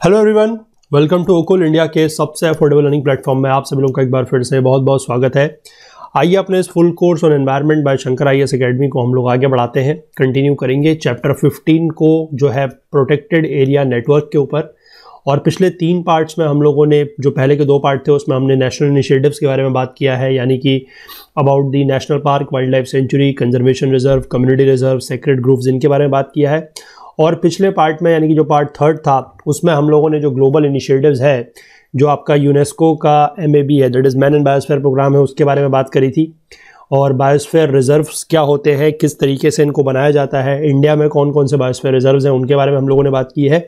Hello everyone, welcome to ओकुल India के सबसे अफोर्डेबल लर्निंग प्लेटफॉर्म में आप सभी लोगों का एक बार फिर से बहुत बहुत स्वागत है। आइए अपने इस full course on environment by Shankar IAS academy को हम लोग आगे बढ़ाते हैं, कंटिन्यू करेंगे चैप्टर 15 को जो है प्रोटेक्टेड एरिया नेटवर्क के ऊपर। और पिछले 3 पार्ट्स में हम लोगों ने जो पहले के 2 पार्ट थे उसमें हमने नेशनल इनिशिएटिव्स के बारे में बात किया है, यानी कि about the national park, wildlife century, conservation reserve, community reserve, sacred groups, इनके बारे में बात किया है। और पिछले पार्ट में यानी कि जो पार्ट 3 था उसमें हम लोगों ने जो ग्लोबल इनिशिएटिव्स है, जो आपका यूनेस्को का MAB है, that is man and biosphere programme है, उसके बारे में बात करी थी। और बायोस्फीयर रिजर्व्स क्या होते हैं, किस तरीके से इनको बनाया जाता है, इंडिया में कौन कौन से बायोस्फीयर रिजर्व्स हैं, उनके बारे में हम लोगों ने बात की है।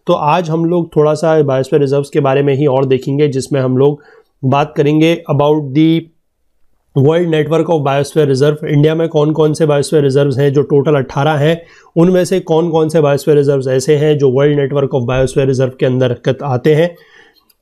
तो आज हम लोग थोड़ा सा बायोस्फीयर रिजर्व्स के बारे में ही और देखेंगे, जिसमें हम लोग बात करेंगे about the world network of biosphere reserve. India में कौन कौन से बायोस्फीयर रिजर्व्स हैं, जो टोटल 18 हैं, उनमें से कौन कौन से बायोस्फीयर रिजर्व्स ऐसे हैं जो world network of biosphere reserve के अंदर आते हैं।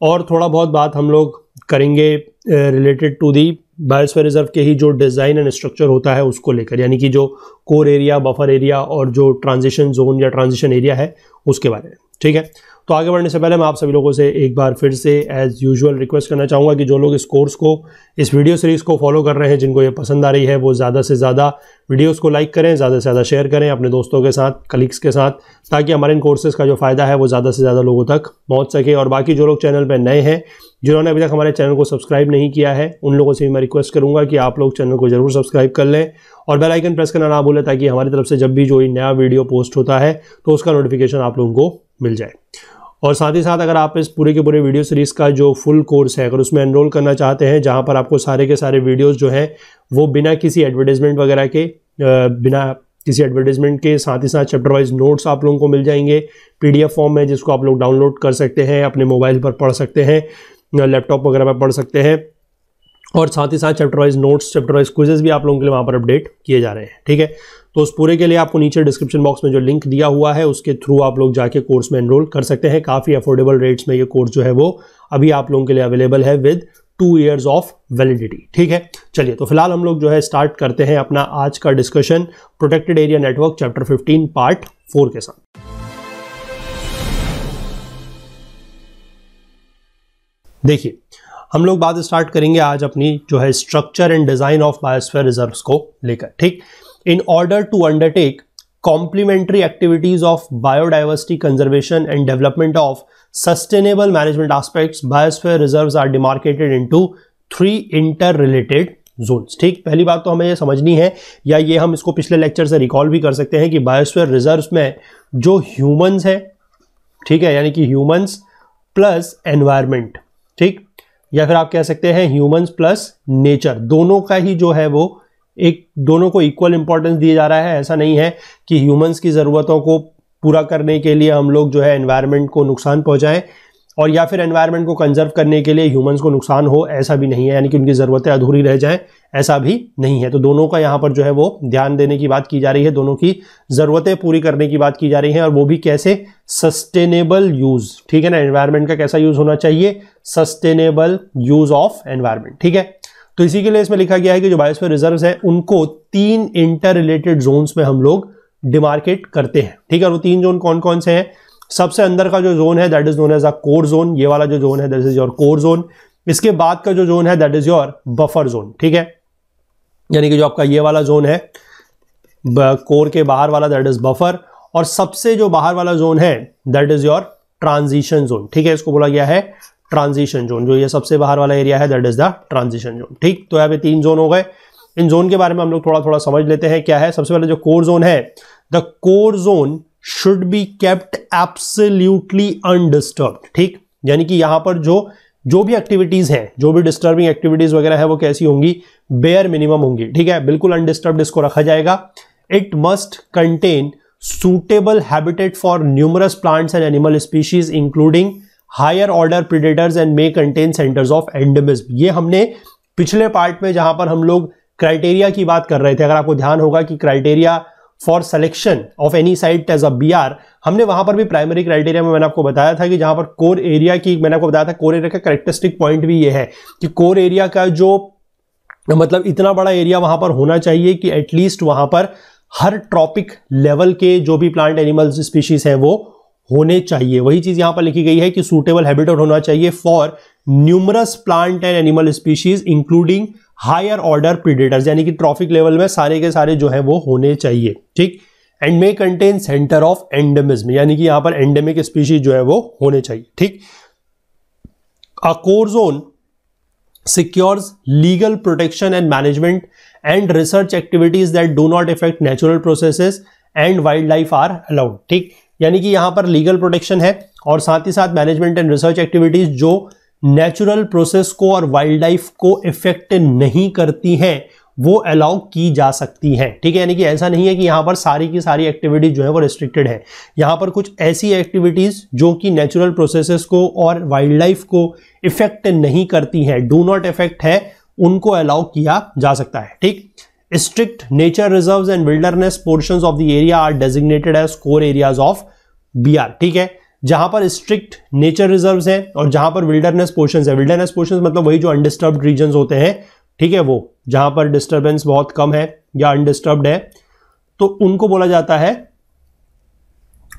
और थोड़ा बहुत बात हम लोग करेंगे related to the biosphere reserve के ही जो डिज़ाइन एंड स्ट्रक्चर होता है उसको लेकर, यानी कि जो कोर एरिया, बफर एरिया और जो ट्रांजिशन जोन या ट्रांजिशन एरिया है उसके बारे में। ठीक है, तो आगे बढ़ने से पहले मैं आप सभी लोगों से एक बार फिर से एज यूजुअल रिक्वेस्ट करना चाहूँगा कि जो लोग इस कोर्स को, इस वीडियो सीरीज़ को फॉलो कर रहे हैं, जिनको ये पसंद आ रही है, वो ज़्यादा से ज़्यादा वीडियोस को लाइक करें, ज़्यादा से ज़्यादा शेयर करें अपने दोस्तों के साथ, कलीग्स के साथ, ताकि हमारे इन कोर्सेज़ का जो फ़ायदा है वो ज़्यादा से ज़्यादा लोगों तक पहुँच सके। और बाकी जो लोग चैनल पर नए हैं, जिन्होंने अभी तक हमारे चैनल को सब्सक्राइब नहीं किया है, उन लोगों से भी मैं रिक्वेस्ट करूँगा कि आप लोग चैनल को ज़रूर सब्सक्राइब कर लें और बेल आइकन प्रेस करना ना भूलें, ताकि हमारी तरफ से जब भी जो नया वीडियो पोस्ट होता है तो उसका नोटिफिकेशन आप लोगों को मिल जाए। और साथ ही साथ अगर आप इस पूरे के पूरे वीडियो सीरीज़ का जो फुल कोर्स है, अगर उसमें एनरोल करना चाहते हैं, जहां पर आपको सारे के सारे वीडियोस जो हैं वो बिना किसी एडवर्टाइजमेंट वगैरह के, बिना किसी एडवर्टाइजमेंट के, साथ ही साथ चैप्टर वाइज नोट्स आप लोगों को मिल जाएंगे PDF फॉर्म में, जिसको आप लोग डाउनलोड कर सकते हैं, अपने मोबाइल पर पढ़ सकते हैं, लैपटॉप वगैरह पर पढ़ सकते हैं। और साथ ही साथ chapter wise notes, chapter wise quizzes भी आप लोगों के लिए वहाँ पर अपडेट किए जा रहे हैं। ठीक है, तो उस पूरे के लिए आपको नीचे डिस्क्रिप्शन बॉक्स में जो लिंक दिया हुआ है उसके थ्रू आप लोग जाके कोर्स में एनरोल कर सकते हैं। काफ़ी अफोर्डेबल रेट्स में ये कोर्स जो है वो अभी आप लोगों के लिए अवेलेबल है विद 2 years ऑफ वैलिडिटी। ठीक है, चलिए तो फिलहाल हम लोग जो है स्टार्ट करते हैं अपना आज का discussion protected area network chapter 15 part 4 के साथ। देखिए, हम लोग बात स्टार्ट करेंगे आज अपनी जो है structure and design of biosphere reserves को लेकर। ठीक, in order to undertake complementary activities of biodiversity conservation and development of sustainable management aspects, biosphere reserves are demarcated into 3 interrelated zones. ठीक, पहली बात तो हमें ये समझनी है, या ये हम इसको पिछले लेक्चर से रिकॉल भी कर सकते हैं, कि बायोस्फीयर रिजर्व्स में जो ह्यूमंस है, ठीक है, यानी कि ह्यूमंस प्लस एनवायरमेंट, ठीक, या फिर आप कह सकते हैं ह्यूमंस प्लस नेचर, दोनों का ही जो है वो दोनों को इक्वल इंपॉर्टेंस दिया जा रहा है। ऐसा नहीं है कि ह्यूमंस की ज़रूरतों को पूरा करने के लिए हम लोग जो है एनवायरनमेंट को नुकसान पहुंचाएं, और या फिर एनवायरनमेंट को कंजर्व करने के लिए ह्यूमंस को नुकसान हो, ऐसा भी नहीं है, यानी कि उनकी ज़रूरतें अधूरी रह जाएं, ऐसा भी नहीं है। तो दोनों का यहाँ पर जो है वो ध्यान देने की बात की जा रही है, दोनों की ज़रूरतें पूरी करने की बात की जा रही है, और वो भी कैसे, सस्टेनेबल यूज़। ठीक है ना, एनवायरनमेंट का कैसा यूज़ होना चाहिए, सस्टेनेबल यूज़ ऑफ एनवायरनमेंट। ठीक है, तो इसी के लिए इसमें लिखा गया है कि जो बायोस्फीयर रिजर्व्स हैं उनको 3 इंटर रिलेटेड जोन्स में हम लोग डिमार्केट करते हैं। ठीक है, और वो 3 जोन कौन कौन से हैं? सबसे अंदर का जो जोन है that is known as a core zone, ये वाला जो जोन है that is your core zone. इसके बाद का जो जोन है that is your buffer zone. ठीक है, यानी कि जो आपका ये वाला जोन है कोर के बाहर वाला दैट इज बफर, और सबसे जो बाहर वाला जोन है that is your transition zone. ठीक है, इसको बोला गया है ट्रांजिशन जोन, जो ये सबसे बाहर वाला एरिया है that is the transition zone. ठीक, तो यहाँ पे 3 जोन हो गए। इन जोन के बारे में हम लोग थोड़ा थोड़ा समझ लेते हैं क्या है। सबसे पहले जो कोर जोन है, the core zone should be kept absolutely undisturbed. ठीक, यानी कि यहां पर जो भी एक्टिविटीज हैं, जो भी डिस्टर्बिंग एक्टिविटीज वगैरह है, वो कैसी होंगी, बेयर मिनिमम होंगी। ठीक है, बिल्कुल अनडिस्टर्ब्ड इसको रखा जाएगा। It must contain suitable habitat for numerous plants and animal species including higher order predators and may contain centres of endemism. ये हमने पिछले पार्ट में जहां पर हम लोग क्राइटेरिया की बात कर रहे थे, अगर आपको ध्यान होगा कि criteria for selection of any site as a BR, हमने वहां पर भी प्राइमरी क्राइटेरिया में मैंने आपको बताया था कि जहां पर कोर एरिया की, मैंने आपको बताया था कोर एरिया का कैरेक्टरिस्टिक पॉइंट भी ये है कि कोर एरिया का जो मतलब इतना बड़ा एरिया वहां पर होना चाहिए कि एटलीस्ट वहां पर हर ट्रॉपिक लेवल के जो भी प्लांट एनिमल्स स्पीशीज हैं वो होने चाहिए। वही चीज यहां पर लिखी गई है कि सूटेबल हैबिटेट होना चाहिए for numerous plant and animal species including higher order predators, यानी कि ट्रॉफिक लेवल में सारे के सारे जो है वो होने चाहिए, ठीक। And may contain centre of endemism, यानी कि यहां पर एंडेमिक स्पीशीज जो है वो होने चाहिए, ठीक। A core zone secures legal protection and management and research activities that do not affect natural processes and wildlife are allowed, ठीक। यानी कि यहां पर लीगल प्रोटेक्शन है और साथ ही साथ मैनेजमेंट एंड रिसर्च एक्टिविटीज जो नेचुरल प्रोसेस को और वाइल्ड लाइफ को इफेक्ट नहीं करती हैं वो अलाउ की जा सकती हैं, ठीक है। यानी कि ऐसा नहीं है कि यहां पर सारी की सारी एक्टिविटीज जो है वो रिस्ट्रिक्टेड है। यहां पर कुछ ऐसी एक्टिविटीज जो कि नेचुरल प्रोसेसेस को और वाइल्ड लाइफ को इफेक्ट नहीं करती हैं, डू नॉट इफेक्ट है, उनको अलाउ किया जा सकता है, ठीक। Strict nature reserves and wilderness portions of the area are designated as core areas of BR, ठीक है। जहां पर स्ट्रिक्ट नेचर रिजर्व्स हैं और जहां पर विल्डरनेस पोर्शंस है, विल्डरनेस पोर्शंस मतलब वही जो अनडिस्टर्ब्ड रीजन्स होते हैं, ठीक है, वो जहां पर डिस्टर्बेंस बहुत कम है या अनडिस्टर्ब्ड है, तो उनको बोला जाता है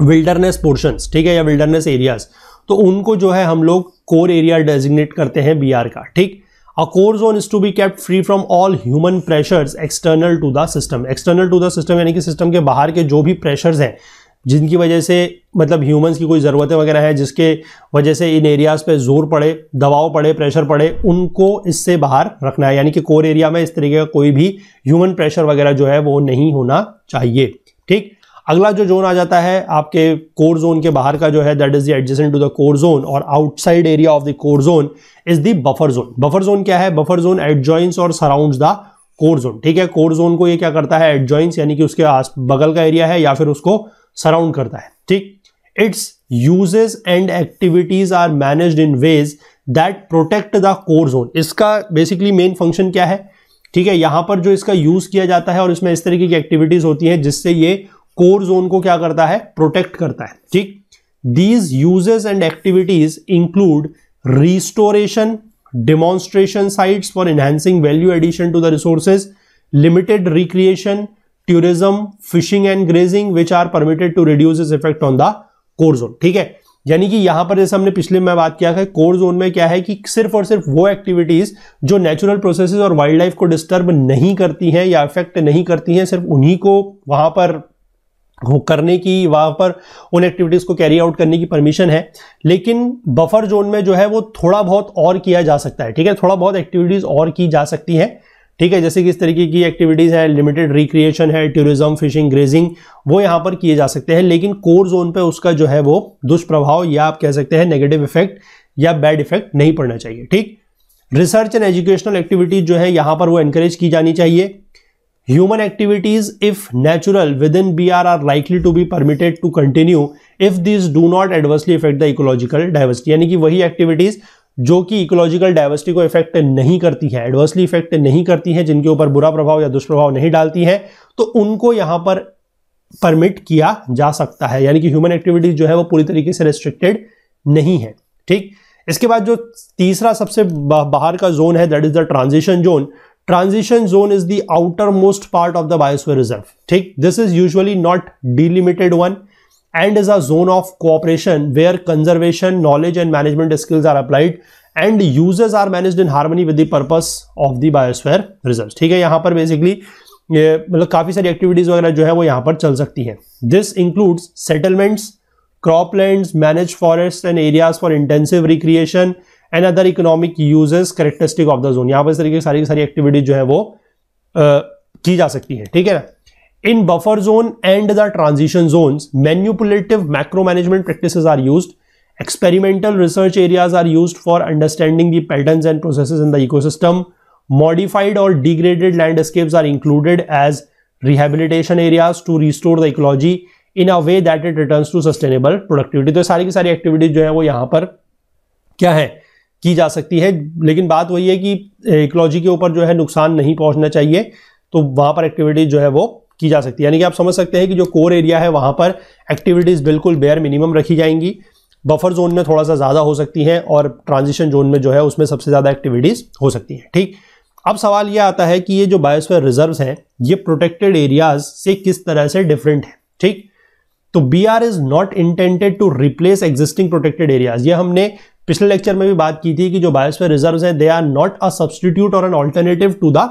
विल्डरनेस पोर्शंस, ठीक है, या विल्डरनेस एरियाज। तो उनको जो है हम लोग कोर एरिया डेजिग्नेट करते हैं बीआर का, ठीक। A core zone is to be kept free from all human pressures external to the system. External to the system यानी कि सिस्टम के बाहर के जो भी प्रेशर्स हैं जिनकी वजह से मतलब ह्यूमंस की कोई ज़रूरतें वगैरह है जिसके वजह से इन एरियाज पे जोर पड़े, दबाव पड़े, प्रेशर पड़े, उनको इससे बाहर रखना है। यानी कि कोर एरिया में इस तरीके का कोई भी ह्यूमन प्रेशर वगैरह जो है वो नहीं होना चाहिए, ठीक। अगला जो जोन आ जाता है आपके कोर जोन के बाहर का जो है that is the adjacent to the core zone और outside area of the core zone is the buffer zone. Buffer zone क्या है? बफर जोन एडजॉइंट्स और सराउंड्स द कोर जोन, ठीक है। कोर जोन को ये क्या करता है? एडजॉइंट्स यानी कि उसके आस बगल का एरिया है या फिर उसको सराउंड करता है, ठीक। Its uses and activities are managed in ways that protect the core zone. इसका बेसिकली मेन फंक्शन क्या है, ठीक है, यहां पर जो इसका यूज किया जाता है और इसमें इस तरीके की एक्टिविटीज होती हैं जिससे ये कोर जोन को क्या करता है? प्रोटेक्ट करता है, ठीक। These uses and activities include restoration, demonstration sites for enhancing value addition to the resources, limited recreation, tourism, fishing and grazing which are permitted to reduce its effect on the core zone, ठीक है। यानी कि यहां पर जैसे हमने पिछले में बात किया है कोर जोन में क्या है कि सिर्फ और सिर्फ वो एक्टिविटीज जो नेचुरल प्रोसेसेस और वाइल्ड लाइफ को डिस्टर्ब नहीं करती हैं या इफेक्ट नहीं करती हैं, सिर्फ उन्हीं को वहां पर करने की, वहां पर उन एक्टिविटीज को कैरी आउट करने की परमिशन है। लेकिन बफर जोन में जो है वो थोड़ा बहुत और किया जा सकता है, ठीक है, थोड़ा बहुत एक्टिविटीज और की जा सकती है, ठीक है। जैसे कि इस तरीके की एक्टिविटीज है, लिमिटेड रिक्रिएशन है, टूरिज्म, फिशिंग, ग्रेजिंग, वो यहां पर किए जा सकते हैं। लेकिन कोर जोन पे उसका जो है वो दुष्प्रभाव या आप कह सकते हैं नेगेटिव इफेक्ट या बैड इफेक्ट नहीं पड़ना चाहिए, ठीक। रिसर्च एंड एजुकेशनल एक्टिविटीज जो है यहां पर वो एनकरेज की जानी चाहिए। Human activities if natural within BR are likely to be permitted to continue if this do not adversely effect the ecological diversity. यानी कि वही एक्टिविटीज जो कि इकोलॉजिकल डाइवर्सिटी को इफेक्ट नहीं करती है, एडवर्सली इफेक्ट नहीं करती है, जिनके ऊपर बुरा प्रभाव या दुष्प्रभाव नहीं डालती है, तो उनको यहां पर परमिट किया जा सकता है। यानी कि ह्यूमन एक्टिविटीज जो है वो पूरी तरीके से रेस्ट्रिक्टेड नहीं है, ठीक। इसके बाद जो तीसरा सबसे बाहर का जोन है that is the transition zone. Transition zone is the outermost part of the biosphere reserve, ठीक। This is usually not delimited one and is a zone of cooperation where conservation, knowledge and management skills are applied and uses are managed in harmony with the purpose of the biosphere reserves, ठीक है। यहां पर basically मतलब काफी सारी activities वगैरह जो है वो यहां पर चल सकती हैं। This includes settlements, croplands, manage forest and areas for intensive recreation and other economic uses characteristic of the zone. यहां पर इस तरीके की सारी एक्टिविटीज जो है वो की जा सकती है, ठीक है ना। In buffer zone and the transition zones, manipulative macro management practices are used. Experimental research areas are used for understanding the patterns and processes in the ecosystem. Modified or degraded landscapes are included as rehabilitation areas to restore the ecology in a way that it returns to sustainable productivity. तो सारी की सारी activities जो है वो यहाँ पर क्या है की जा सकती है, लेकिन बात वही है कि इकोलॉजी के ऊपर जो है नुकसान नहीं पहुंचना चाहिए, तो वहां पर एक्टिविटीज जो है वो की जा सकती है। यानी कि आप समझ सकते हैं कि जो कोर एरिया है वहां पर एक्टिविटीज बिल्कुल बेयर मिनिमम रखी जाएंगी, बफर जोन में थोड़ा सा ज्यादा हो सकती है और ट्रांजिशन जोन में जो है उसमें सबसे ज्यादा एक्टिविटीज हो सकती है, ठीक। अब सवाल यह आता है कि ये जो बायोस्फीयर रिजर्व्स हैं ये प्रोटेक्टेड एरियाज से किस तरह से डिफरेंट है, ठीक। तो BR is not intended to replace existing protected areas. ये हमने पिछले लेक्चर में भी बात की थी कि जो बायोस्फीयर रिजर्व्स हैं they are not a substitute और an alternative to the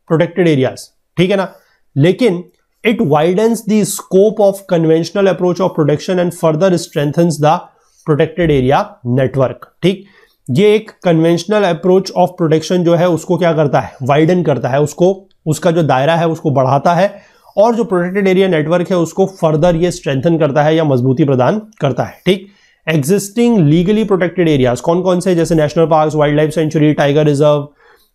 protected areas, ठीक है ना। लेकिन it widens the scope of conventional approach of protection and further strengthens the protected area network. ठीक, ये एक कन्वेंशनल अप्रोच ऑफ प्रोटेक्शन जो है उसको क्या करता है, वाइडन करता है, उसको उसका जो दायरा है उसको बढ़ाता है, और जो प्रोटेक्टेड एरिया नेटवर्क है उसको फर्दर ये स्ट्रेंथन करता है या मजबूती प्रदान करता है। ठीक, एग्जिस्टिंग लीगली प्रोटेक्टेड एरियाज कौन कौन से, जैसे national parks, wild life sanctuary, tiger reserve,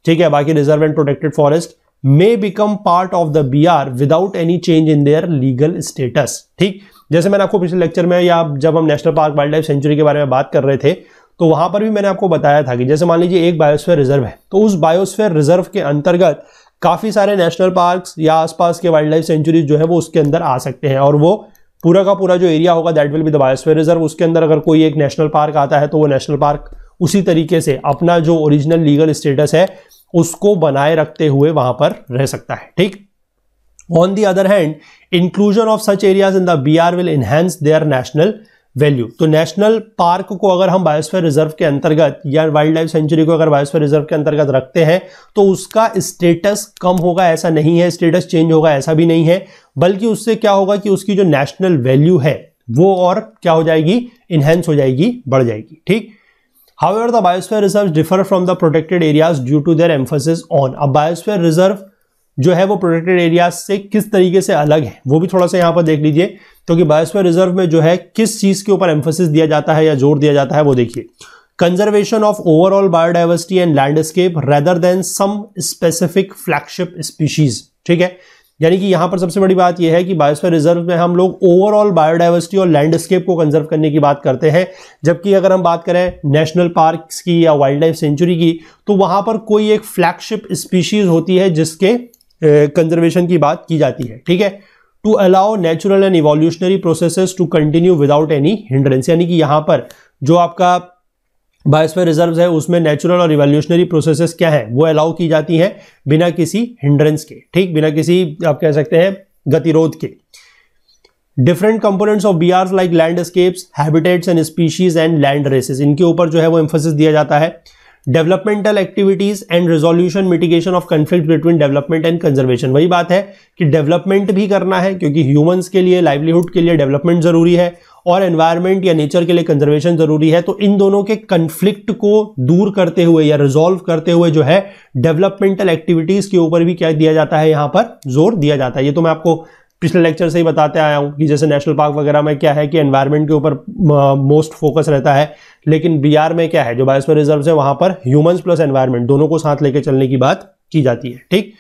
ठीक है, बाकी reserve and protected forest may become part of the BR without any change in their legal status। ठीक, जैसे मैंने आपको पिछले लेक्चर में या जब हम national park wildlife century के बारे में बात कर रहे थे तो वहां पर भी मैंने आपको बताया था कि जैसे मान लीजिए एक बायोस्फीयर रिजर्व है, तो उस बायोस्फीयर रिजर्व के अंतर्गत काफी सारे नेशनल पार्क्स या आसपास के वाइल्ड लाइफ सेंचुरीज जो है वो उसके अंदर आ सकते हैं, और वो पूरा का पूरा जो एरिया होगा that will be the biosphere reserve. उसके अंदर अगर कोई एक नेशनल पार्क आता है तो वो नेशनल पार्क उसी तरीके से अपना जो ओरिजिनल लीगल स्टेटस है उसको बनाए रखते हुए वहां पर रह सकता है। ठीक, on the other hand inclusion of such areas in the BR will enhance there national value. तो नेशनल पार्क को अगर हम बायोस्फीयर रिजर्व के अंतर्गत या वाइल्ड लाइफ सेंचुरी को अगर बायोस्फीयर रिजर्व के अंतर्गत रखते हैं तो उसका स्टेटस कम होगा ऐसा नहीं है, स्टेटस चेंज होगा ऐसा भी नहीं है, बल्कि उससे क्या होगा कि उसकी जो नेशनल वैल्यू है वो और क्या हो जाएगी, इनहेंस हो जाएगी, बढ़ जाएगी। ठीक, However, the biosphere reserves differ from the protected areas due to their emphasis on। अब बायोस्फीयर रिजर्व जो है वो प्रोटेक्टेड एरियाज से किस तरीके से अलग है वो भी थोड़ा सा यहां पर देख लीजिए, क्योंकि बायोस्फीयर रिजर्व में जो है किस चीज के ऊपर एम्फोसिस दिया जाता है या जोर दिया जाता है वो देखिए, conservation of overall biodiversity and landscape rather than some specific flagship species. ठीक है, यानी कि यहां पर सबसे बड़ी बात यह है कि बायोस्फीयर रिजर्व में हम लोग ओवरऑल बायोडाइवर्सिटी और लैंडस्केप को कंजर्व करने की बात करते हैं, जबकि अगर हम बात करें नेशनल पार्क्स की या वाइल्ड लाइफ सेंचुरी की तो वहां पर कोई एक फ्लैगशिप स्पीशीज होती है जिसके कंजर्वेशन की बात की जाती है। ठीक है, to allow natural and evolutionary processes to continue without any hindrance, यानी कि यहां पर जो आपका बायोस्फीयर रिजर्व्स है उसमें नेचुरल और इवोल्यूशनरी प्रोसेसेस क्या है वो अलाउ की जाती है बिना किसी हिंड्रेंस के। ठीक, बिना किसी आप कह सकते हैं गतिरोध के। Different components of BRs like landscapes, habitats and species and land races, इनके ऊपर जो है वो एम्फोसिस दिया जाता है। Developmental activities and resolution mitigation of conflict between development and conservation, वही बात है कि डेवलपमेंट भी करना है क्योंकि ह्यूमंस के लिए लाइवलीहुड के लिए डेवलपमेंट जरूरी है और एनवायरनमेंट या नेचर के लिए कंजर्वेशन जरूरी है, तो इन दोनों के कंफ्लिक्ट को दूर करते हुए या रिजॉल्व करते हुए जो है डेवलपमेंटल एक्टिविटीज के ऊपर भी क्या दिया जाता है, यहां पर जोर दिया जाता है। ये तो मैं आपको पिछले लेक्चर से ही बताते आया हूं कि जैसे नेशनल पार्क वगैरह में क्या है कि एनवायरनमेंट के ऊपर मोस्ट फोकस रहता है, लेकिन BR में क्या है, जो बायोस्फीयर रिजर्व है वहां पर ह्यूमंस प्लस एनवायरनमेंट दोनों को साथ लेकर चलने की बात की जाती है। ठीक,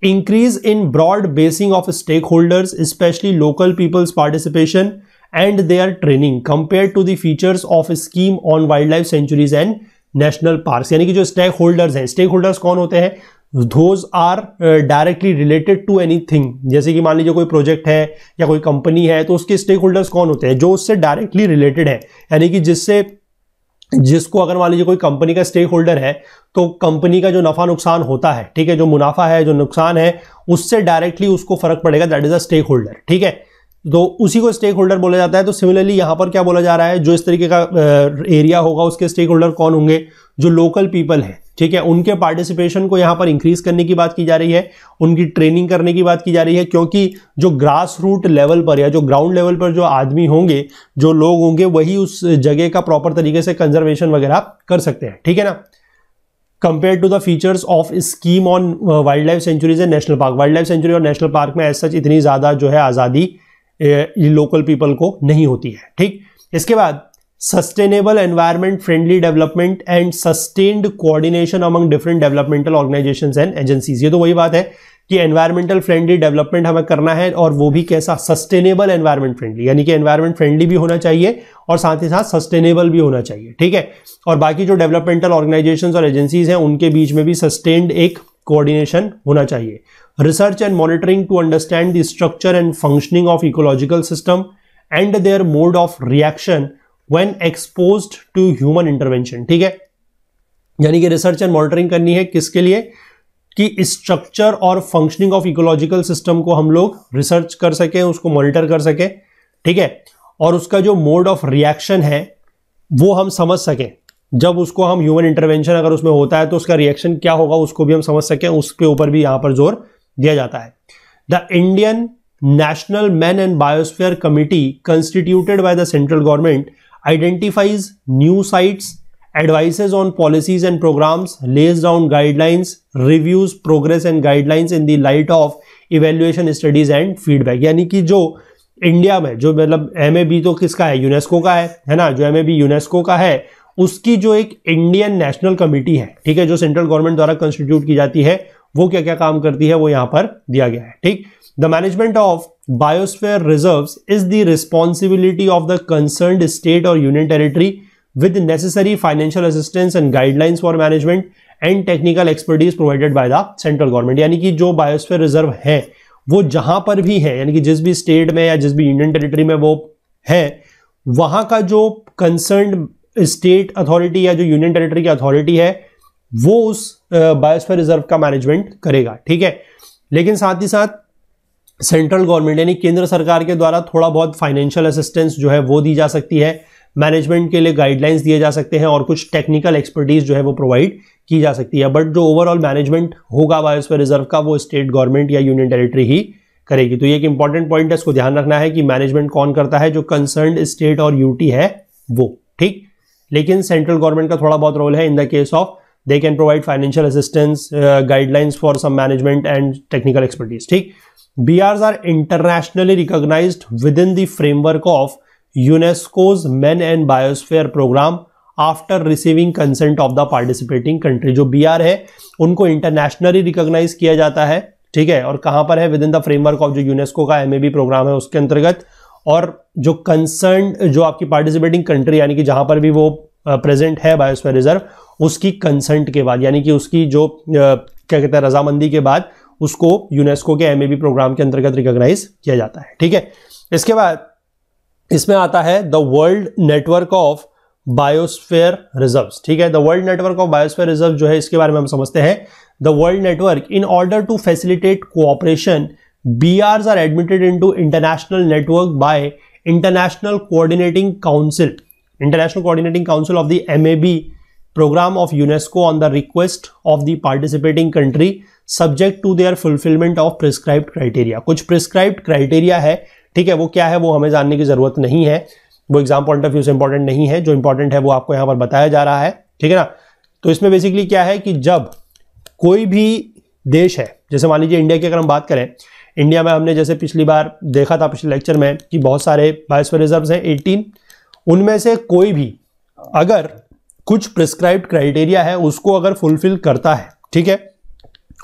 increase in broad basing of stakeholders specially local people's participation and their training compare to the features of scheme on wildlife sanctuaries and national parks, यानी कि जो स्टेक होल्डर्स हैं, स्टेक होल्डर्स कौन होते हैं, those are directly related to anything, जैसे कि मान लीजिए कोई प्रोजेक्ट है या कोई कंपनी है तो उसके स्टेक होल्डर्स कौन होते हैं, जो उससे डायरेक्टली रिलेटेड है, यानी कि जिसको अगर मान लीजिए कोई कंपनी का स्टेक होल्डर है तो कंपनी का जो नफा नुकसान होता है, ठीक है, जो मुनाफा है जो नुकसान है उससे डायरेक्टली उसको फर्क पड़ेगा, that is a stakeholder. ठीक है, तो उसी को स्टेक होल्डर बोला जाता है। तो सिमिलरली यहां पर क्या बोला जा रहा है, जो इस तरीके का एरिया होगा उसके स्टेक होल्डर कौन होंगे, जो लोकल पीपल है, ठीक है, उनके पार्टिसिपेशन को यहां पर इंक्रीज करने की बात की जा रही है, उनकी ट्रेनिंग करने की बात की जा रही है, क्योंकि जो ग्रास रूट लेवल पर या जो ग्राउंड लेवल पर जो आदमी होंगे, जो लोग होंगे, वही उस जगह का प्रॉपर तरीके से कंजर्वेशन वगैरह कर सकते हैं। ठीक है ना, compare to the features of scheme on wildlife sanctuaries and national park, wildlife sanctuary और नेशनल पार्क में एज सच इतनी ज्यादा जो है आजादी लोकल पीपल को नहीं होती है। ठीक, इसके बाद sustainable environment friendly development and sustained coordination among different developmental organisations and agencies, ये तो वही बात है कि एनवायरमेंटल फ्रेंडली डेवलपमेंट हमें करना है, और वो भी कैसा, सस्टेनेबल एनवायरमेंट फ्रेंडली, यानी कि एनवायरमेंट फ्रेंडली भी होना चाहिए और साथ ही साथ सस्टेनेबल भी होना चाहिए। ठीक है, और बाकी जो डेवलपमेंटल ऑर्गेनाइजेशंस और एजेंसीज हैं उनके बीच में भी सस्टेन्ड एक कोऑर्डिनेशन होना चाहिए। Research and monitoring to understand the structure and functioning of ecological system and their mode of reaction when exposed to human intervention. ठीक है, यानी कि रिसर्च एंड मॉनिटरिंग करनी है किसके लिए, कि स्ट्रक्चर और फंक्शनिंग ऑफ इकोलॉजिकल सिस्टम को हम लोग रिसर्च कर सकें, उसको मॉनिटर कर सकें, ठीक है, और उसका जो मोड ऑफ रिएक्शन है वो हम समझ सकें, जब उसको हम ह्यूमन इंटरवेंशन अगर उसमें होता है तो उसका रिएक्शन क्या होगा उसको भी हम समझ सकें, उसके ऊपर भी यहां पर जोर दिया जाता है। The Indian national man and biosphere committee constituted by the central government identifies new sites, advises on policies and programs, lays down guidelines, reviews progress and guidelines in the light of evaluation studies and feedback। यानी कि जो India में जो मतलब MAB तो किसका है, UNESCO का है ना, जो MAB यूनेस्को का है उसकी जो एक इंडियन नेशनल कमिटी है, ठीक है, जो सेंट्रल गवर्नमेंट द्वारा कंस्टिट्यूट की जाती है, वो क्या क्या काम करती है वो यहां पर दिया गया है। ठीक, the management of biosphere reserves is the responsibility of the concerned state और union territory with necessary financial assistance and guidelines for management and technical expertise provided by the central government। यानी कि जो बायोस्फीयर रिजर्व है वो जहां पर भी है, यानी कि जिस भी स्टेट में या जिस भी यूनियन टेरिटरी में वो है, वहां का जो कंसर्न्ड स्टेट अथॉरिटी या जो यूनियन टेरिटरी की अथॉरिटी है वो उस बायोस्फीयर रिजर्व का मैनेजमेंट करेगा। ठीक है, लेकिन साथ ही साथ सेंट्रल गवर्नमेंट यानी केंद्र सरकार के द्वारा थोड़ा बहुत फाइनेंशियल असिस्टेंस जो है वो दी जा सकती है, मैनेजमेंट के लिए गाइडलाइंस दिए जा सकते हैं और कुछ टेक्निकल एक्सपर्टीज जो है वो प्रोवाइड की जा सकती है। बट जो ओवरऑल मैनेजमेंट होगा बायोस्फीयर रिजर्व का वो स्टेट गवर्नमेंट या यूनियन टेरिटरी ही करेगी। तो ये एक इंपॉर्टेंट पॉइंट है, इसको ध्यान रखना है कि मैनेजमेंट कौन करता है, जो कंसर्न्ड स्टेट और यूटी है वो। ठीक, लेकिन सेंट्रल गवर्नमेंट का थोड़ा बहुत रोल है in the case of they can provide financial assistance, guidelines for some management and technical expertise. ठीक, BRs are internationally recognised within the framework of UNESCO's man and biosphere programme after receiving consent of the participating country. जो BR है उनको internationally recognise किया जाता है, ठीक है, और कहां पर है, with in the framework of जो यूनेस्को का MAB प्रोग्राम है उसके अंतर्गत, और जो कंसर्न जो आपकी पार्टिसिपेटिंग कंट्री यानी कि जहां पर भी वो प्रेजेंट है बायोस्फीयर रिजर्व, उसकी कंसेंट के बाद यानी कि उसकी जो क्या कहते हैं रजामंदी के बाद उसको यूनेस्को के MAB प्रोग्राम के अंतर्गत रिकॉग्नाइज किया जाता है। ठीक है, इसके बाद इसमें आता है the world network of biosphere reserves. ठीक है, the world network of biosphere reserve जो है इसके बारे में हम समझते हैं। The world network in order to facilitate cooperation BRs are admitted into international network by international coordinating council of the MAB program of UNESCO on the request of the participating country subject to their fulfillment of prescribed criteria। कुछ prescribed criteria है, ठीक है, वो क्या है वो हमें जानने की जरूरत नहीं है, वो एग्जाम पॉइंट ऑफ व्यू से इंपॉर्टेंट नहीं है, जो इंपॉर्टेंट है वो आपको यहां पर बताया जा रहा है। ठीक है ना, तो इसमें बेसिकली क्या है कि जब कोई भी देश है, जैसे मान लीजिए इंडिया की अगर हम बात करें, इंडिया में हमने जैसे पिछली बार देखा था पिछले लेक्चर में कि बहुत सारे बायोस्फीयर रिजर्व्स हैं 18, उनमें से कोई भी अगर कुछ प्रिस्क्राइब्ड क्राइटेरिया है उसको अगर फुलफिल करता है, ठीक है,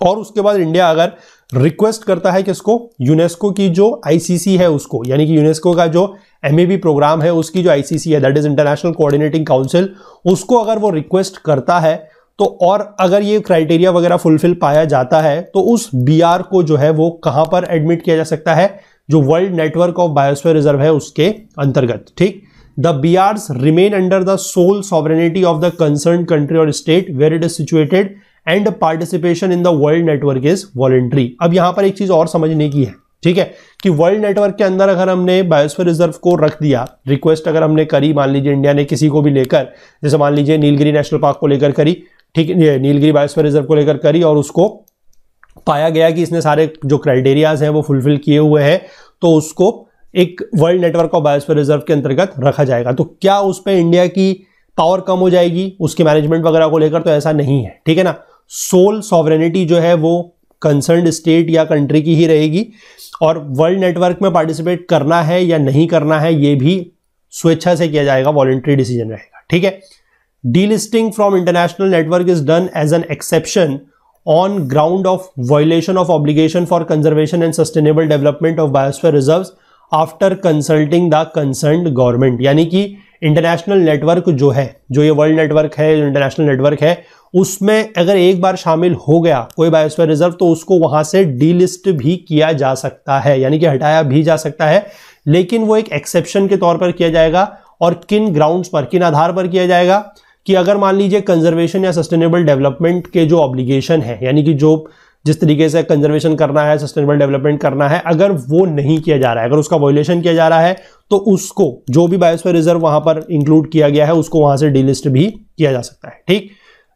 और उसके बाद इंडिया अगर रिक्वेस्ट करता है किसको, यूनेस्को की जो ICC है उसको, यानी कि यूनेस्को का जो MAB प्रोग्राम है उसकी जो ICC है that is international coordinating council, उसको अगर वो रिक्वेस्ट करता है तो और अगर ये क्राइटेरिया वगैरह फुलफिल पाया जाता है तो उस BR को जो है वो कहां पर एडमिट किया जा सकता है, जो world network of biosphere reserve है उसके अंतर्गत। ठीक, The BRs remain under the sole sovereignty of the concerned country or state where it is situated and participation in the world network is voluntary। अब यहां पर एक चीज और समझने की है, ठीक है, कि वर्ल्ड नेटवर्क के अंदर अगर हमने बायोस्फीयर रिजर्व को रख दिया, रिक्वेस्ट अगर हमने करी, मान लीजिए इंडिया ने किसी को भी लेकर, जैसे मान लीजिए नीलगिरी नेशनल पार्क को लेकर करी, ठीक है, नीलगिरी बायोस्फीयर रिजर्व को लेकर करी और उसको पाया गया कि इसने सारे जो क्राइटेरियाज हैं वो फुलफिल किए हुए हैं, तो उसको एक world network of biosphere reserve के अंतर्गत रखा जाएगा। तो क्या उस पे इंडिया की पावर कम हो जाएगी उसके मैनेजमेंट वगैरह को लेकर? तो ऐसा नहीं है, ठीक है ना। सोल सॉवरेनिटी जो है वो कंसर्न्ड स्टेट या कंट्री की ही रहेगी, और वर्ल्ड नेटवर्क में पार्टिसिपेट करना है या नहीं करना है ये भी स्वेच्छा से किया जाएगा, वॉलंटरी डिसीजन रहेगा, ठीक है। Delisting from international network is done as an exception on ground of violation of obligation for conservation and sustainable development of biosphere reserves after consulting the concerned government। यानी कि इंटरनेशनल नेटवर्क जो है, जो ये world network है, जो international network है, उसमें अगर एक बार शामिल हो गया कोई बायोस्फीयर रिजर्व तो उसको वहां से डीलिस्ट भी किया जा सकता है, यानी कि हटाया भी जा सकता है, लेकिन वो एक एक्सेप्शन के तौर पर किया जाएगा। और किन ग्राउंड्स पर, किन आधार पर किया जाएगा कि अगर मान लीजिए कंजर्वेशन या सस्टेनेबल डेवलपमेंट के जो ऑब्लिगेशन है, यानी कि जो जिस तरीके से कंजर्वेशन करना है, सस्टेनेबल डेवलपमेंट करना है, अगर वो नहीं किया जा रहा है, अगर उसका वायलेशन किया जा रहा है, तो उसको जो भी बायोस्फीयर रिजर्व वहां पर इंक्लूड किया गया है उसको वहां से डिलिस्ट भी किया जा सकता है। ठीक,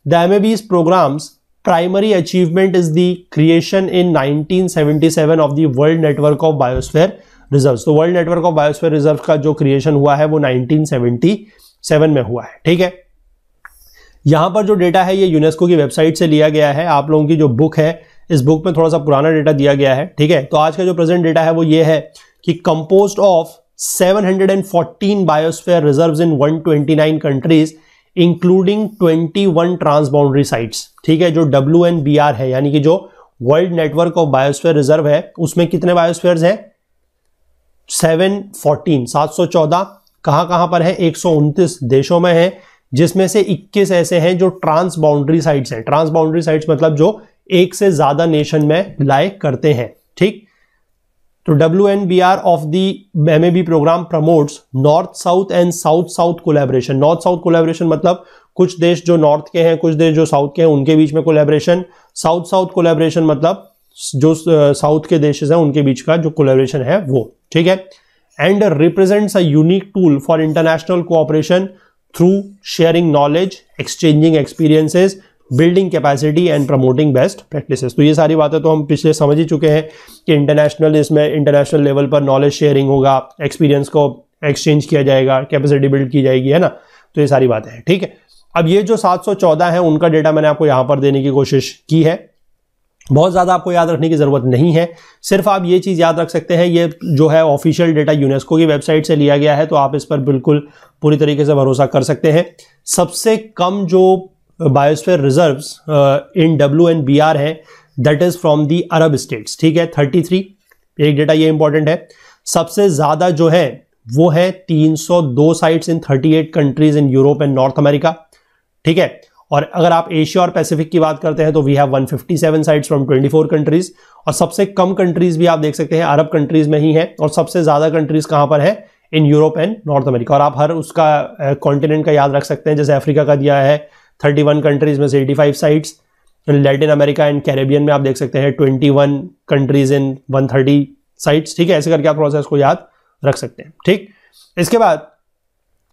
the MAB's programme's primary achievement is the creation in 1977 of the world network of biosphere reserves. तो world network of biosphere reserve का जो क्रिएशन हुआ है वो 1977 में हुआ है। ठीक है, यहां पर जो डेटा है ये यूनेस्को की वेबसाइट से लिया गया है। आप लोगों की जो बुक है, इस बुक में थोड़ा सा पुराना डेटा दिया गया है। ठीक है, तो आज का जो प्रेजेंट डेटा है वो ये है कि composed of 714 biosphere reserves in 129 countries including 21 transboundary sites. ठीक है, जो WNBR है यानी कि जो world network of biosphere reserve है उसमें कितने बायोस्फीयर्स हैं? 714 कहां पर है? 129 देशों में है, जिसमें से 21 ऐसे हैं जो ट्रांस बाउंड्री साइट्स हैं। ट्रांस बाउंड्री साइट्स मतलब जो एक से ज्यादा नेशन में लाई करते हैं। ठीक, तो WNBR of the MAB programme promotes north south and south south collaboration. North south collaboration मतलब कुछ देश जो नॉर्थ के हैं, कुछ देश जो साउथ के हैं, उनके बीच में कोलैबोरेशन। साउथ साउथ कोलैबोरेशन मतलब जो साउथ के देश हैं उनके बीच का जो कोलैबोरेशन है वो। ठीक है, and represents a unique tool for international cooperation through sharing knowledge, exchanging experiences, building capacity and promoting best practices. तो ये सारी बातें तो हम पिछले समझ ही चुके हैं कि इंटरनेशनल लेवल पर नॉलेज शेयरिंग होगा, एक्सपीरियंस को एक्सचेंज किया जाएगा, कैपेसिटी बिल्ड की जाएगी, है ना। तो ये सारी बातें हैं। ठीक है, अब ये जो 714 है उनका डेटा मैंने आपको यहां पर देने की कोशिश की है। बहुत ज़्यादा आपको याद रखने की ज़रूरत नहीं है, सिर्फ आप ये चीज़ याद रख सकते हैं, ये जो है ऑफिशियल डेटा यूनेस्को की वेबसाइट से लिया गया है, तो आप इस पर बिल्कुल पूरी तरीके से भरोसा कर सकते हैं। सबसे कम जो बायोस्फीयर रिजर्व्स इन WNBR है that is from the Arab states. ठीक है, 33, एक डेटा ये इंपॉर्टेंट है। सबसे ज़्यादा जो है वो है 302 sites in 38 countries in Europe and north America. ठीक है, और अगर आप एशिया और पैसिफिक की बात करते हैं तो we have 157 sites from 24 countries. और सबसे कम कंट्रीज भी आप देख सकते हैं अरब कंट्रीज में ही है, और सबसे ज्यादा कंट्रीज कहां पर है? In Europe and north America. और आप हर उसका कॉन्टिनेंट का याद रख सकते हैं, जैसे अफ्रीका का दिया है 31 कंट्रीज में से 85 sites. Latin America and Caribbean में आप देख सकते हैं 21 कंट्रीज इन 130 साइट्स। ठीक है, ऐसे करके आप थोड़ा सा इसको याद रख सकते हैं। ठीक, इसके बाद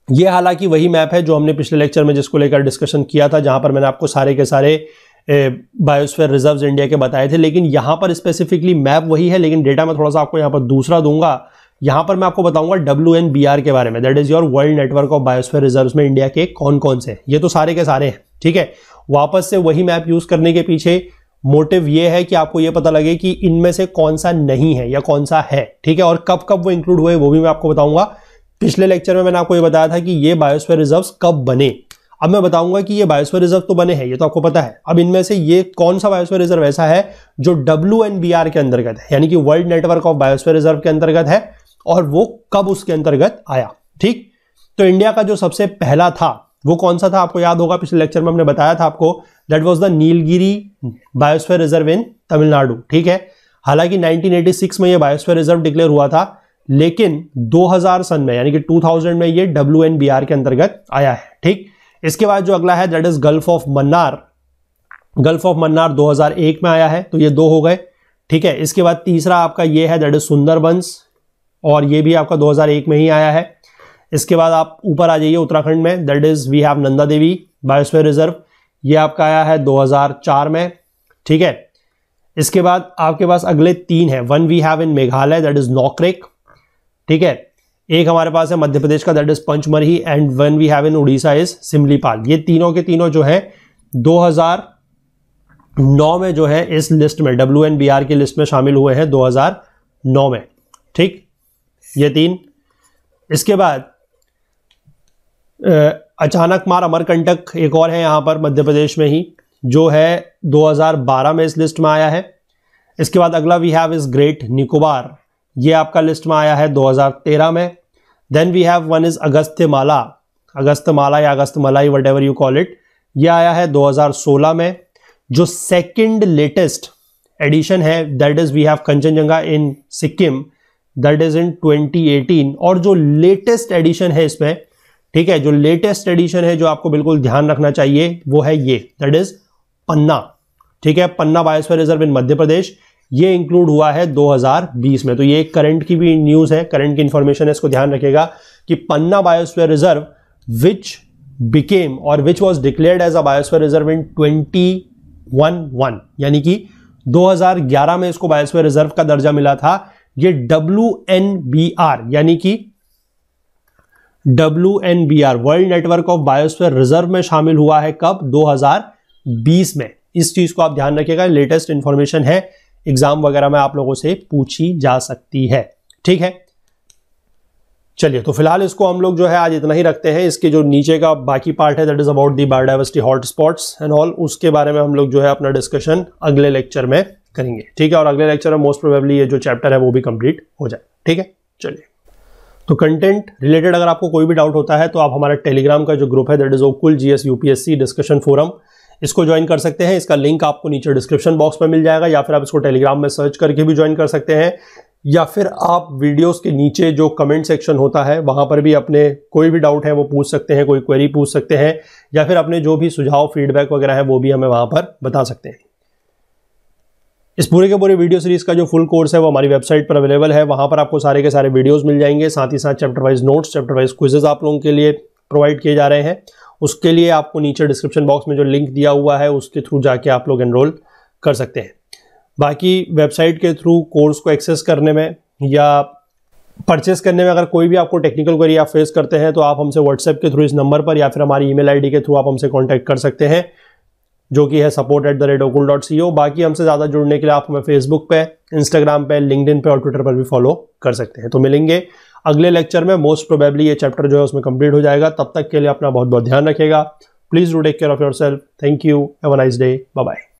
ये हालांकि वही मैप है जो हमने पिछले लेक्चर में जिसको लेकर डिस्कशन किया था, जहां पर मैंने आपको सारे के सारे बायोस्फीयर रिजर्व्स इंडिया के बताए थे, लेकिन यहां पर स्पेसिफिकली मैप वही है, लेकिन डेटा मैं थोड़ा सा आपको यहां पर दूसरा दूंगा। यहां पर मैं आपको बताऊंगा WNBR के बारे में, that is your world network of biosphere reserves में इंडिया के कौन कौन से। ये तो सारे के सारे हैं। ठीक है, वापस से वही मैप यूज करने के पीछे मोटिव ये है कि आपको ये पता लगे कि इनमें से कौन सा नहीं है या कौन सा है। ठीक है, और कब कब वो इंक्लूड हुए वो भी मैं आपको बताऊंगा। पिछले लेक्चर में मैंने आपको ये बताया था कि ये बायोस्फीयर रिजर्व्स कब बने। अब मैं बताऊंगा कि ये बायोस्फीयर रिजर्व तो बने हैं, ये तो आपको पता है। अब इनमें से ये कौन सा बायोस्फीयर रिजर्व ऐसा है जो WNBR के अंतर्गत है, यानी कि world network of biosphere reserve के अंतर्गत है, और वो कब उसके अंतर्गत आया। ठीक, तो इंडिया का जो सबसे पहला था वो कौन सा था? आपको याद होगा पिछले लेक्चर में हमने बताया था आपको, that was the Nilgiri biosphere reserve इन तमिलनाडु। ठीक है, हालांकि 1986 में ये बायोस्फीयर रिजर्व डिक्लेयर हुआ था, लेकिन 2000 सन में यानी कि 2000 में ये WNBR के अंतर्गत आया है। ठीक, इसके बाद जो अगला है that is gulf of Mannar. Gulf of Mannar 2001 में आया है, तो ये 2 हो गए। ठीक है, इसके बाद तीसरा आपका ये है दैट इज सुंदरबंस, और ये भी आपका 2001 में ही आया है। इसके बाद आप ऊपर आ जाइए उत्तराखंड में, that is we have Nanda Devi biosphere reserve, ये आपका आया है 2004 में। ठीक है, इसके बाद आपके पास अगले 3 है। One we have in Meghalaya that is Nokrek. ठीक है, एक हमारे पास है मध्य प्रदेश का that is Panchmarhi, and one we have in Orissa is Simlipal. ये तीनों के तीनों जो है 2009 में जो है इस लिस्ट में WNBR की लिस्ट में शामिल हुए हैं 2009 में। ठीक, ये 3। इसके बाद अचानक मार अमरकंटक एक और है यहां पर मध्य प्रदेश में ही, जो है 2012 में इस लिस्ट में आया है। इसके बाद अगला we have is great Nicobar, ये आपका लिस्ट में आया है 2013 में। Then we have one is Agasthyamala, Agasthyamala या Agasthyamalai whatever you call it, ये आया है 2016 में। जो सेकंड लेटेस्ट एडिशन है that is we have Kanchenjunga in Sikkim, that is in 2018। और जो लेटेस्ट एडिशन है इसमें, ठीक है, जो लेटेस्ट एडिशन है जो आपको बिल्कुल ध्यान रखना चाहिए वो है ये, दैट इज पन्ना। ठीक है, पन्ना बायोस्फीयर रिजर्व इन मध्य प्रदेश, ये इंक्लूड हुआ है 2020 में। तो ये एक करंट की भी न्यूज है, करंट की इंफॉर्मेशन है, इसको ध्यान रखिएगा कि Panna biosphere reserve which became और which was declared as a biosphere reserve in 2011, यानी कि 2011 में इसको बायोस्फीयर रिजर्व का दर्जा मिला था। ये WNBR यानी कि WNBR world network of biosphere reserve में शामिल हुआ है कब? 2020 में। इस चीज को आप ध्यान रखिएगा, लेटेस्ट इंफॉर्मेशन है, एग्जाम वगैरह में आप लोगों से पूछी जा सकती है। ठीक है, चलिए तो फिलहाल इसको हम लोग जो है आज इतना ही रखते हैं। इसके जो नीचे का बाकी पार्ट है that is about the biodiversity hotspots and all, उसके बारे में हम लोग जो है अपना डिस्कशन अगले लेक्चर में करेंगे। ठीक है, और अगले लेक्चर में मोस्ट प्रोबेबली ये जो चैप्टर है वो भी कंप्लीट हो जाए। ठीक है, चलिए तो कंटेंट रिलेटेड अगर आपको कोई भी डाउट होता है तो आप हमारा टेलीग्राम का जो ग्रुप है दैट इज ओकुल GS UPSC डिस्कशन फोरम, इसको ज्वाइन कर सकते हैं। इसका लिंक आपको नीचे डिस्क्रिप्शन बॉक्स में मिल जाएगा, या फिर आप इसको टेलीग्राम में सर्च करके भी ज्वाइन कर सकते हैं, या फिर आप वीडियोस के नीचे जो कमेंट सेक्शन होता है वहां पर भी अपने कोई भी डाउट है वो पूछ सकते हैं, कोई क्वेरी पूछ सकते हैं, या फिर अपने जो भी सुझाव फीडबैक वगैरह है वो भी हमें वहां पर बता सकते हैं। इस पूरे के पूरे वीडियो सीरीज का जो फुल कोर्स है वो हमारी वेबसाइट पर अवेलेबल है, वहां पर आपको सारे के सारे वीडियोस मिल जाएंगे, साथ ही साथ chapter wise notes, chapter wise quizzes आप लोगों के लिए प्रोवाइड किए जा रहे हैं। उसके लिए आपको नीचे डिस्क्रिप्शन बॉक्स में जो लिंक दिया हुआ है उसके थ्रू जाके आप लोग एनरोल कर सकते हैं। बाकी वेबसाइट के थ्रू कोर्स को एक्सेस करने में या परचेस करने में अगर कोई भी आपको टेक्निकल क्वेरी आप फेस करते हैं तो आप हमसे व्हाट्सएप के थ्रू इस नंबर पर या फिर हमारी ईमेल आईडी के थ्रू आप हमसे कांटेक्ट कर सकते हैं, जो कि है support@okul.co। बाकी हमसे ज़्यादा जुड़ने के लिए आप हमें फेसबुक पे, इंस्टाग्राम पे, लिंक्डइन पे और ट्विटर पर भी फॉलो कर सकते हैं। तो मिलेंगे अगले लेक्चर में, मोस्ट प्रोबेबली ये चैप्टर जो है उसमें कंप्लीट हो जाएगा। तब तक के लिए अपना बहुत बहुत ध्यान रखिएगा। Please do take care of yourself. Thank you, have a nice day, bye bye.